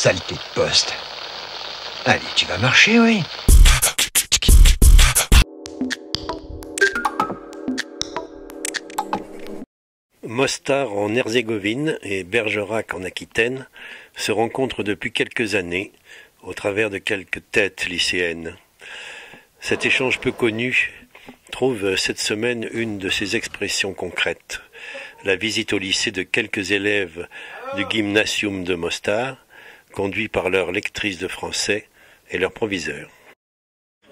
Saleté de poste. Allez, tu vas marcher, oui. Mostar en Herzégovine et Bergerac en Aquitaine se rencontrent depuis quelques années au travers de quelques têtes lycéennes. Cet échange peu connu trouve cette semaine une de ses expressions concrètes. La visite au lycée de quelques élèves du gymnasium de Mostar, conduits par leur lectrice de français et leur proviseur.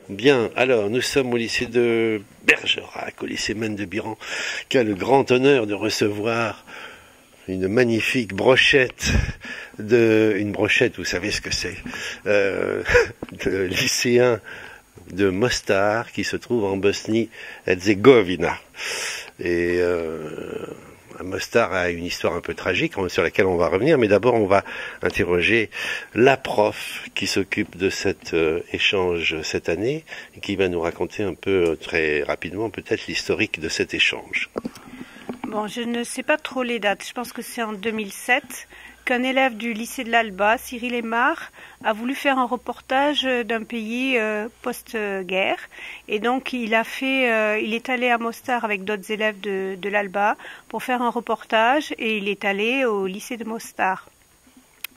Bien, alors nous sommes au lycée de Bergerac, au lycée Mène de Biran, qui a le grand honneur de recevoir une magnifique brochette une brochette, vous savez ce que c'est, de lycéens de Mostar qui se trouve en Bosnie-Herzégovina. Et Mostar a une histoire un peu tragique sur laquelle on va revenir, mais d'abord on va interroger la prof qui s'occupe de cet échange cette année et qui va nous raconter un peu très rapidement peut-être l'historique de cet échange. Bon, je ne sais pas trop les dates, je pense que c'est en 2007 qu'un élève du lycée de l'Alba, Cyril Aymar, a voulu faire un reportage d'un pays post-guerre. Et donc il est allé à Mostar avec d'autres élèves de l'Alba pour faire un reportage et il est allé au lycée de Mostar.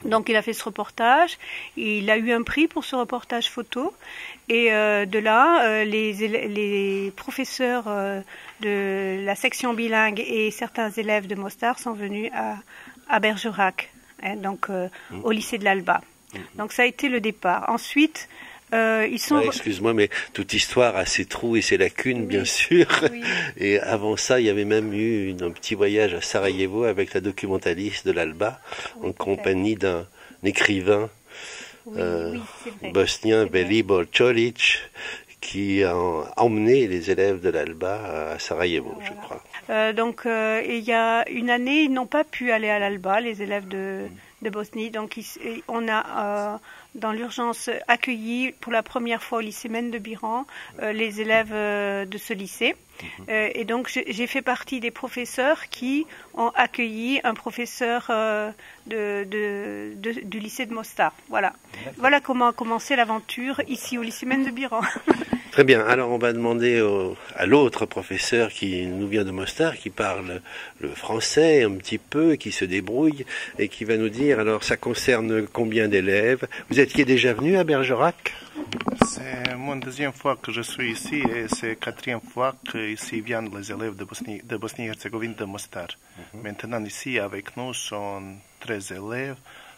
Donc il a fait ce reportage, il a eu un prix pour ce reportage photo et de là les professeurs de la section bilingue et certains élèves de Mostar sont venus à Bergerac, donc au lycée de l'Alba. Donc ça a été le départ. Ensuite, ils sont... excuse-moi, mais toute histoire a ses trous et ses lacunes, oui, bien sûr. Oui. Et avant ça, il y avait même eu un petit voyage à Sarajevo avec la documentaliste de l'Alba, oui, en compagnie d'un écrivain bosnien, Velibor Čolić, qui a emmené les élèves de l'Alba à Sarajevo, voilà, je crois. Donc, il y a une année, ils n'ont pas pu aller à l'Alba, les élèves de Bosnie. Donc, on a, dans l'urgence, accueilli pour la première fois au lycée Mène de Biran les élèves de ce lycée. Et donc, j'ai fait partie des professeurs qui ont accueilli un professeur du lycée de Mostar. Voilà. Voilà comment a commencé l'aventure ici au lycée Mène de Biran. Très bien. Alors, on va demander à l'autre professeur qui nous vient de Mostar, qui parle le français un petit peu, qui se débrouille et qui va nous dire, alors, ça concerne combien d'élèves? Vous étiez déjà venu à Bergerac? C'est mon deuxième fois que je suis ici et c'est quatrième fois qu'ici viennent les élèves de Bosnie-Herzégovine de Mostar. Maintenant, ici, avec nous sont 13 élèves.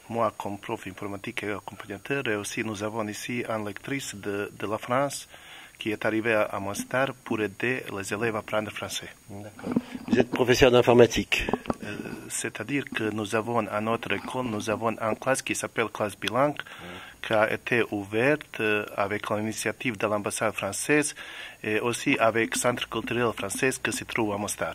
Moi, comme prof informatique et accompagnateur, et aussi nous avons ici une lectrice de la France qui est arrivée à Mostar pour aider les élèves à apprendre français. D'accord. Vous êtes professeur d'informatique? C'est-à-dire que nous avons à notre école, nous avons une classe qui s'appelle classe bilingue, qui a été ouverte avec l'initiative de l'ambassade française et aussi avec le Centre culturel français qui se trouve à Mostar.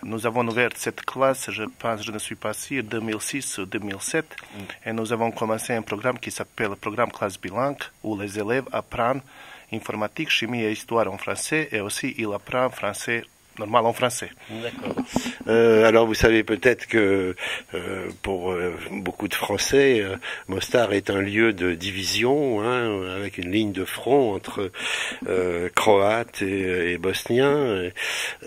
Nous avons ouvert cette classe, je pense, je ne suis pas sûr, 2006 ou 2007, et nous avons commencé un programme qui s'appelle le programme classe bilingue, où les élèves apprennent informatique, chimie et histoire en français, et aussi ils apprennent français normal en français. D'accord. Alors vous savez peut-être que pour beaucoup de Français, Mostar est un lieu de division, avec une ligne de front entre Croates et Bosniens.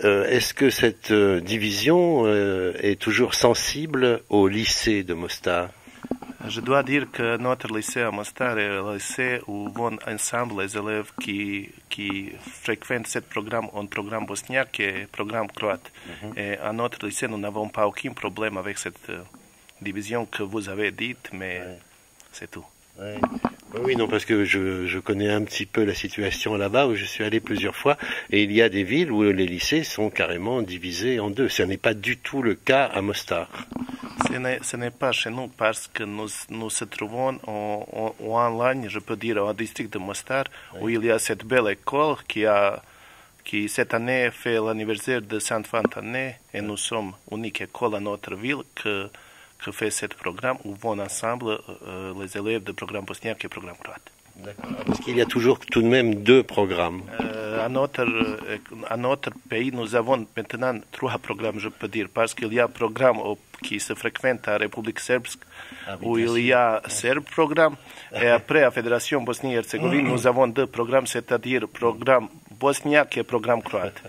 Est-ce que cette division est toujours sensible au lycée de Mostar? Je dois dire que notre lycée à Mostar est le lycée où vont ensemble les élèves qui fréquentent ce programme, un programme bosnien qui est un programme croate. Et à notre lycée, nous n'avons pas aucun problème avec cette division que vous avez dite, mais c'est tout. Oui, non, parce que je connais un petit peu la situation là-bas, où je suis allé plusieurs fois, et il y a des villes où les lycées sont carrément divisés en deux. Ce n'est pas du tout le cas à Mostar. Ce n'est pas chez nous parce que nous se trouvons en ligne, je peux dire, au district de Mostar, où il y a cette belle école qui cette année fait l'anniversaire de Saint-Fantané, et nous sommes l'unique école à notre ville que fait ce programme où vont ensemble les élèves du programme bosnien et du programme croate. D'accord. Parce qu'il y a toujours tout de même deux programmes. à notre pays, nous avons maintenant 3 programmes, je peux dire, parce qu'il y a un programme qui se fréquente à République Serbe, où il y a Serbe programme, et après, à Fédération Bosnie-Herzégovine, nous avons 2 programmes, c'est-à-dire programme bosniaque et programme croate.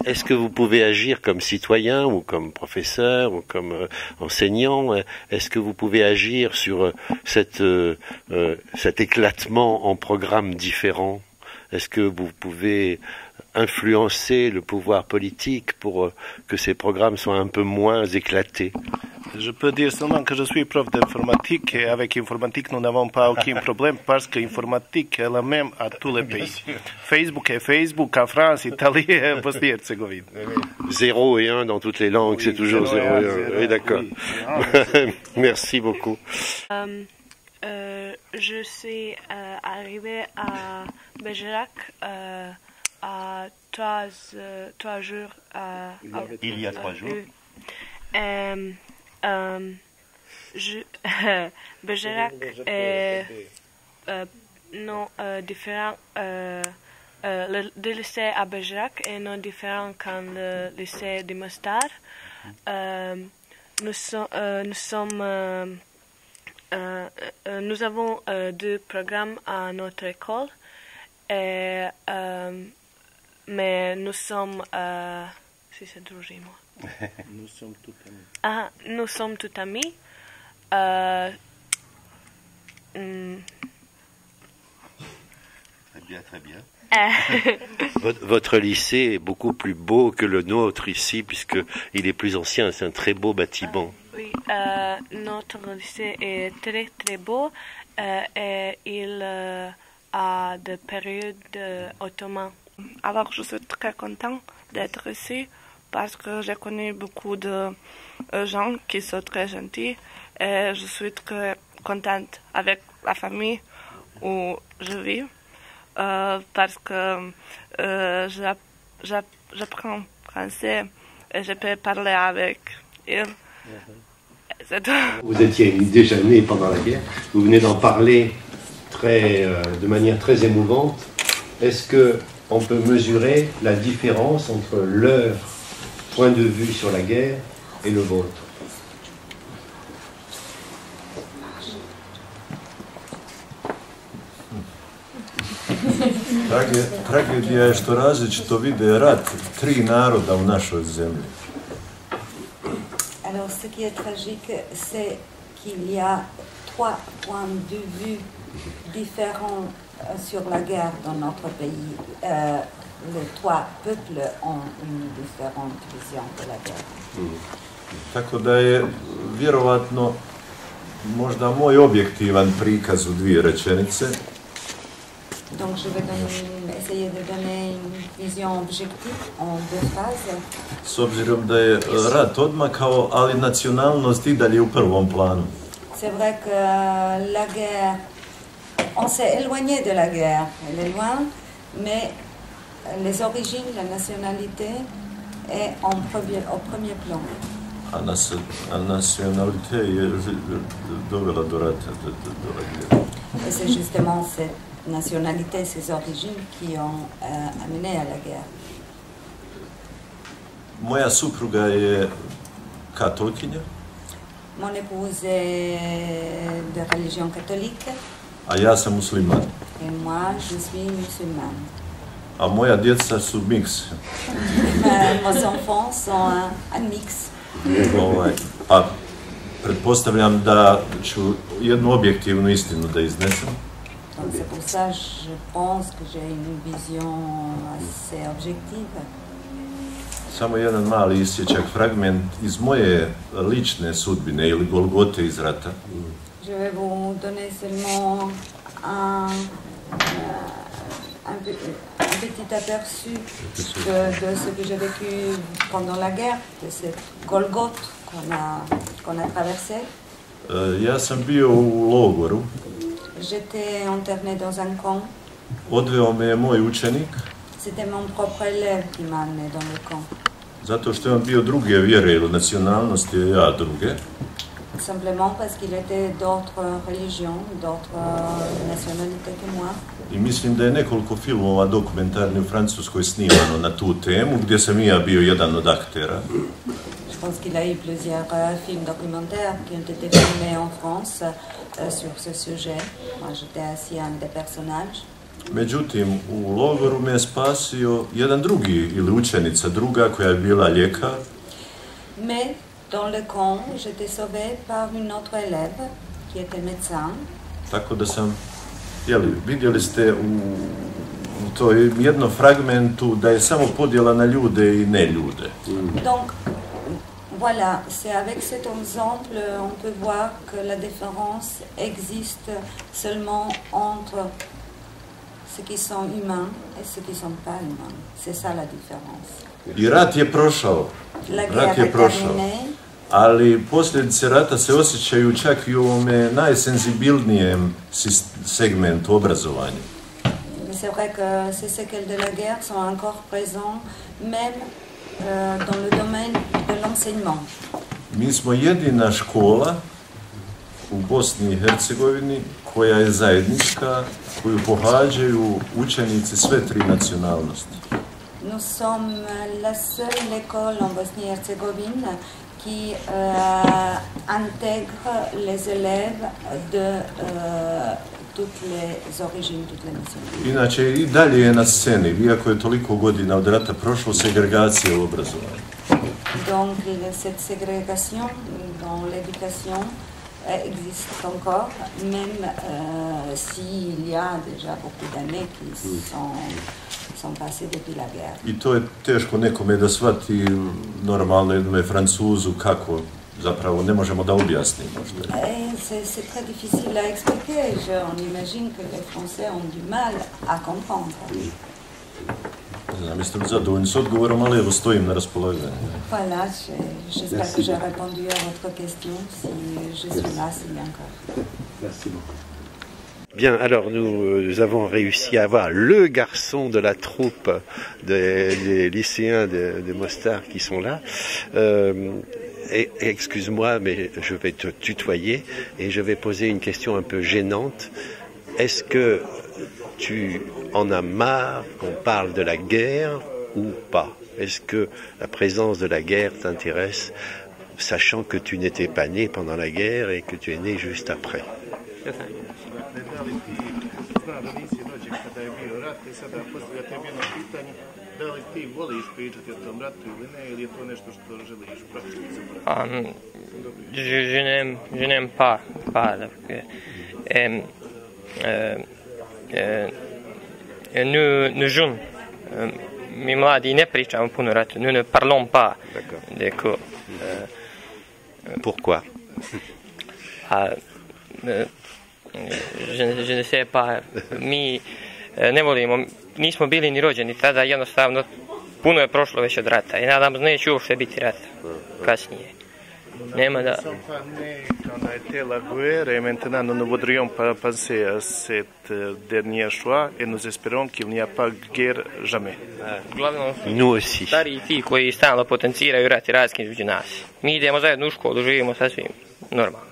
Est-ce que vous pouvez agir comme citoyen ou comme professeur ou comme enseignant? Est-ce que vous pouvez agir sur cet éclatement en programmes différents? Est-ce que vous pouvez influencer le pouvoir politique pour que ces programmes soient un peu moins éclatés? Je peux dire seulement que je suis prof d'informatique et avec informatique nous n'avons pas aucun problème parce que l'informatique est la même à tous les pays. Facebook est Facebook en France, Italie et Bosnie-Herzégovine. 0 et 1 dans toutes les langues, oui, c'est toujours 0 et 1. Oui, d'accord. Oui. Merci beaucoup. Je suis arrivée à Bergerac à 3 jours. Il y a 3 jours. Bergerac est non différent. Le lycée à Bergerac est non différent qu'un le lycée de Mostar. Nous avons 2 programmes à notre école, mais nous sommes si c'est toujours moi. Nous sommes tous amis. Nous sommes tous amis. Très bien, très bien. Votre lycée est beaucoup plus beau que le nôtre ici, puisqu'il est plus ancien. C'est un très beau bâtiment. Oui, notre lycée est très très beau et il a des périodes ottomanes. Alors je suis très content d'être ici parce que j'ai connu beaucoup de gens qui sont très gentils et je suis très contente avec la famille où je vis parce que j'apprends français et je peux parler avec eux. Vous étiez déjà né pendant la guerre, vous venez d'en parler de manière très émouvante. Est-ce qu'on peut mesurer la différence entre leur point de vue sur la guerre et le vôtre? Tragedija je što različito vide rat 3 naroda u našoj zemlji. Alors, ce qui est tragique, c'est qu'il y a 3 points de vue différents sur la guerre dans notre pays. Les 3 peuples ont une différente vision de la guerre. Tako da je vjerovatno možda moj objektivan prikaz u 2 rečenice. Donc je vais essayer de donner une vision objective en 2 phrases. S obzirom da je rat odmakao, ali nacionalnost i dalje u prvom planu. C'est vrai que la guerre, on s'est éloigné de la guerre, elle est loin, mais les origines, la nationalité est au premier plan. A nacionalité je dovela do rata, do guerre. Et c'est justement cette nationalité, ces origines qui ont amené à la guerre. Moja supruga je katolikinja. Mon épouse est de religion catholique. A ja sam musliman. Et moi, je suis musulmane. A moja djeca su miks. Mes enfants sont un mix. A pretpostavljam da ću jednu objektivnu istinu da iznesem. Donc c'est pour ça je pense que j'ai une vision assez objective. Samo jedan mali isječak, fragment iz moje lične sudbine ili Golgote iz rata. Je vais vous donner seulement un petit aperçu de ce que j'ai vécu pendant la guerre, de cette Golgote qu'on a traversée. Ja sam bio u logoru. J'étais internée dans un camp. Odveo me je moj učenik. C'était mon propre élève qui m'a amené dans le camp. Zato što je on bio druge vjere ili nacionalnosti, a ja druge. Simplement parce qu'il était d'autres religions, d'autres nationalités que moi. I mislim da je nekoliko filmova dokumentarni u Francuskoj snimano na tu temu, gdje sam i ja bio jedan od aktera. Je pense qu'il a eu plusieurs films documentaires qui ont été filmés en France sur ce sujet. Moi, j'étais assis un des personnages. Međutim, u logoru me je spasio jedan drugi ili učenica druga koja je bila ljekar. Mais dans le camp, j'étais sauvée par une autre élève qui était médecin. Tako da sam, vidjeli ste u toj jednom fragmentu da je samo podjela na ljude i ne ljude. Donc, voilà, c'est avec cet exemple, on peut voir que la différence existe seulement entre ceux qui sont humains et ceux qui ne sont pas humains. C'est ça la différence. I rat je prošao. La guerre est terminée. Ali posljedice rata se osjećaju čak i u ovome najsenzibilnijem segmentu obrazovanja. C'est vrai que ces séquelles de la guerre sont encore présentes, même dans le domaine de l'enseignement. Mi smo jedina škola u Bosni i Hercegovini koja je zajednička, koju pohađaju učenici sve tri nacionalnosti. Nous sommes la seule école en Bosnie-Herzégovine qui intègre les élèves de toutes les origines, toutes les nationalités. Inače, i dalje je na sceni, iako je toliko godina od rata prošlo, segregacija u obrazovanju. Donc, cette ségrégation dans l'éducation existe encore, même s'il y a déjà beaucoup d'années qui sont passées depuis la guerre. I to je teško nekome da shvati normalno jednome Francuzu kako zapravo ne možemo da objasnimo. C'est très difficile à expliquer. On imagine que les Français ont du mal à comprendre. Ne znam, jeste li zadovoljni s odgovorom, ali evo stojim na raspolaganju. Voilà, j'espère que j'ai répondu à votre question. Si je suis là, s'il y a encore. Merci beaucoup. Bien, alors nous avons réussi à avoir le garçon de la troupe des lycéens de Mostar qui sont là. Et excuse-moi, mais je vais te tutoyer et je vais poser une question un peu gênante. Est-ce que tu en as marre qu'on parle de la guerre ou pas? Est-ce que la présence de la guerre t'intéresse, sachant que tu n'étais pas né pendant la guerre et que tu es né juste après? Je n'aime pas nous jeunes, mi mladi ne pričamo puno ratu, nous ne parlons pas de quoi. Pourquoi? Je ne sais pas, mi ne volimo, nismo bili ni rođeni tada, jednostavno puno je prošlo već od rata i nadam se neće uopšte biti rata kasnije. Nema da... Quand a été la guerre, et maintenant nous ne voudrions pas penser à cette dernier choix et nous espérons qu'il n'y a pas guerre jamais. Uglavnom Nous aussi. Stariji ti koji stalno potenciraju rat i razlike između nas. Mi idemo zajedno u školu, živimo sasvim normalno,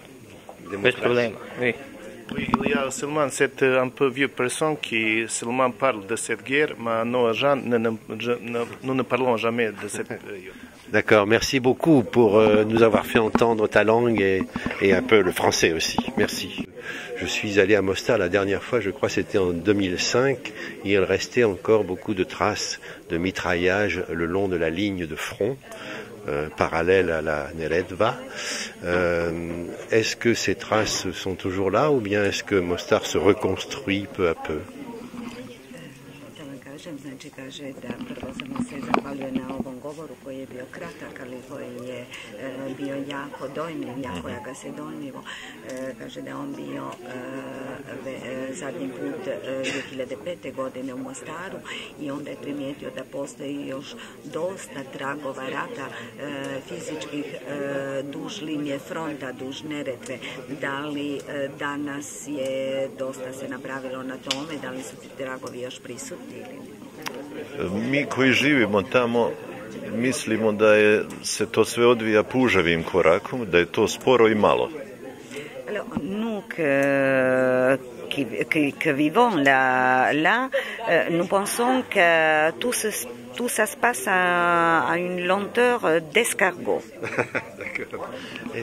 bez problema. Oui. Oui, il y a seulement cette un peu vieux personne qui seulement parle de cette guerre, mais nous ne parlons jamais de cette période. D'accord, merci beaucoup pour nous avoir fait entendre ta langue et un peu le français aussi. Merci. Je suis allé à Mostar la dernière fois, je crois c'était en 2005. Il restait encore beaucoup de traces de mitraillage le long de la ligne de front, parallèle à la Neretva. Est-ce que ces traces sont toujours là ou bien est-ce que Mostar se reconstruit peu à peu? Znači kaže da prvo sam se zahvaljuje na ovom govoru koji je bio kratak, ali koji je bio jako dojmljiv, jako ga se dojmljivo. Kaže da je on bio zadnji put 2005. godine u Mostaru i onda je primijetio da postoji još dosta tragova rata fizičkih duž linije fronta, duž Neretve. Da li danas je dosta se napravilo na tome, da li su ti tragovi još prisutni ili ne? Mi koji živimo tamo mislimo da se to sve odvija puževim korakom, da je to sporo I malo. Alors, nous qui vivons là, nous pensons que tout ça se passe à une lenteur d'escargot.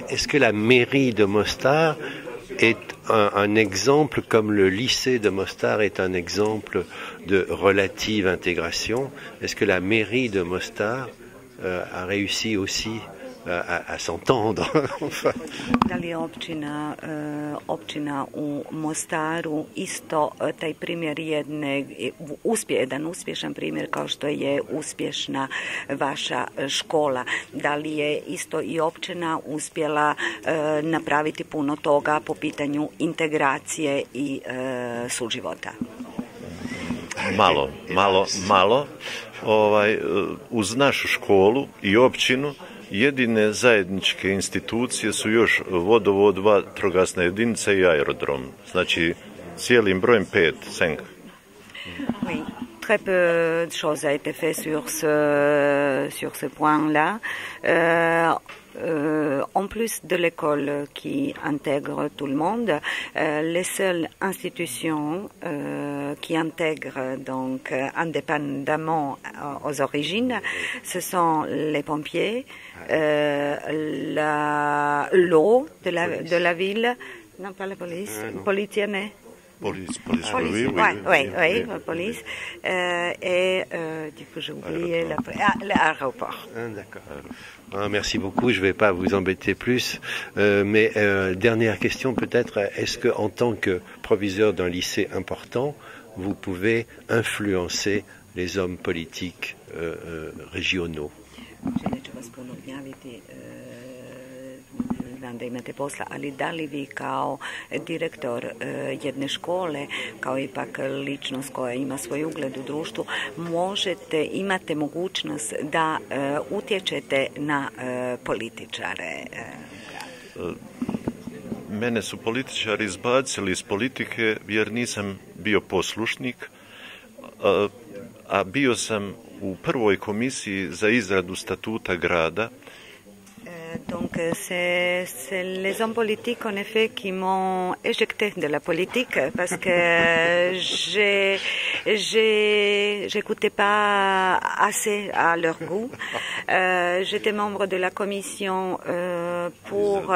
Est-ce que la mairie de Mostar est un exemple, comme le lycée de Mostar est un exemple de relative intégration? Est-ce que la mairie de Mostar a réussi aussi à s'entendre? Enfin. Da li je općina u Mostaru isto taj primjer jedan uspješan primjer kao što je uspješna vaša škola? Da li je isto I općina uspjela napraviti puno toga po pitanju integracije I suživota? Malo. Uz našu školu I općinu jedine zajedničke institucije su još vodovod, vatrogasna jedinica I aerodrom. Znači, cijelim brojem 5, 5. Oui, très peu de choses a été fait sur ce point-là. En plus de l'école qui intègre tout le monde, les seules institutions qui intègrent donc indépendamment aux origines, ce sont les pompiers, l'eau de la ville, non pas la police, politienne. Police, oui, police. Et du coup, j'ai oublié l'aéroport. D'accord. Merci beaucoup, je ne vais pas vous embêter plus. Mais dernière question peut-être, est-ce que en tant que proviseur d'un lycée important, vous pouvez influencer les hommes politiques régionaux? Da imate posla, ali da li vi kao direktor jedne škole, kao ipak ličnost koja ima svoj ugled u društvu, imate mogućnost da utječete na političare? Mene su političari izbacili iz politike jer nisam bio poslušnik, a bio sam u prvoj komisiji za izradu statuta grada. Donc c'est les hommes politiques en effet qui m'ont éjecté de la politique parce que j'écoutais pas assez à leur goût. J'étais membre de la commission pour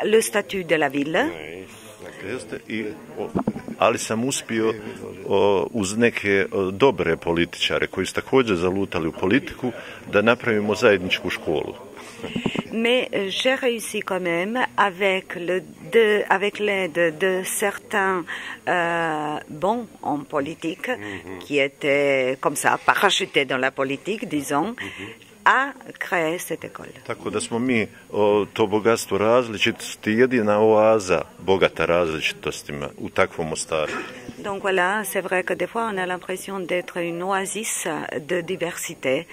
le statut de la ville. Ali sam uspio uz neke dobre političare koji su također zalutali u politiku da napravimo zajedničku školu. Mais j'ai réussi quand même avec l'aide de certains bons en politique qui étaient comme ça parachutés dans la politique, disons, a créer cette école. Tako da smo mi to bogatstvo različitosti jedina oaza bogata različitostima u takvom Mostaru. Donc voilà, c'est vrai que des fois on a l'impression d'être une oasis de diversité.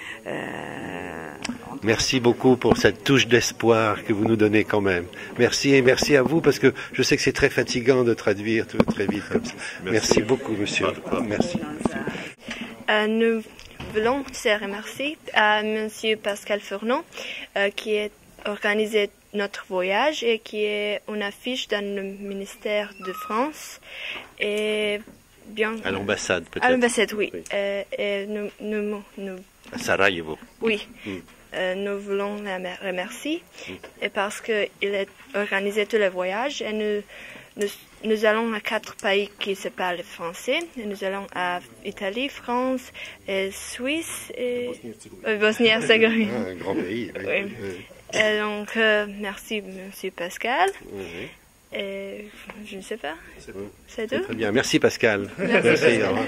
Merci beaucoup pour cette touche d'espoir que vous nous donnez quand même. Merci et merci à vous parce que je sais que c'est très fatigant de traduire tout très vite comme ça. Merci beaucoup, monsieur. Merci. Nous voulons se remercier à monsieur Pascal Fournon qui a organisé notre voyage et qui est une affiche dans le ministère de France et bien à l'ambassade peut-être. À l'ambassade, oui. Et nous à Sarajevo. Oui. Nous voulons la remercier et parce qu'il a organisé tout le voyage et nous allons à 4 pays qui se parlent français. Et nous allons à Italie, France, et Suisse et Bosnie-Herzégovine. Un grand pays. Oui. Et donc, merci, monsieur Pascal. Et je ne sais pas. C'est tout. Très bien. Merci, Pascal. Merci. Merci. Au revoir.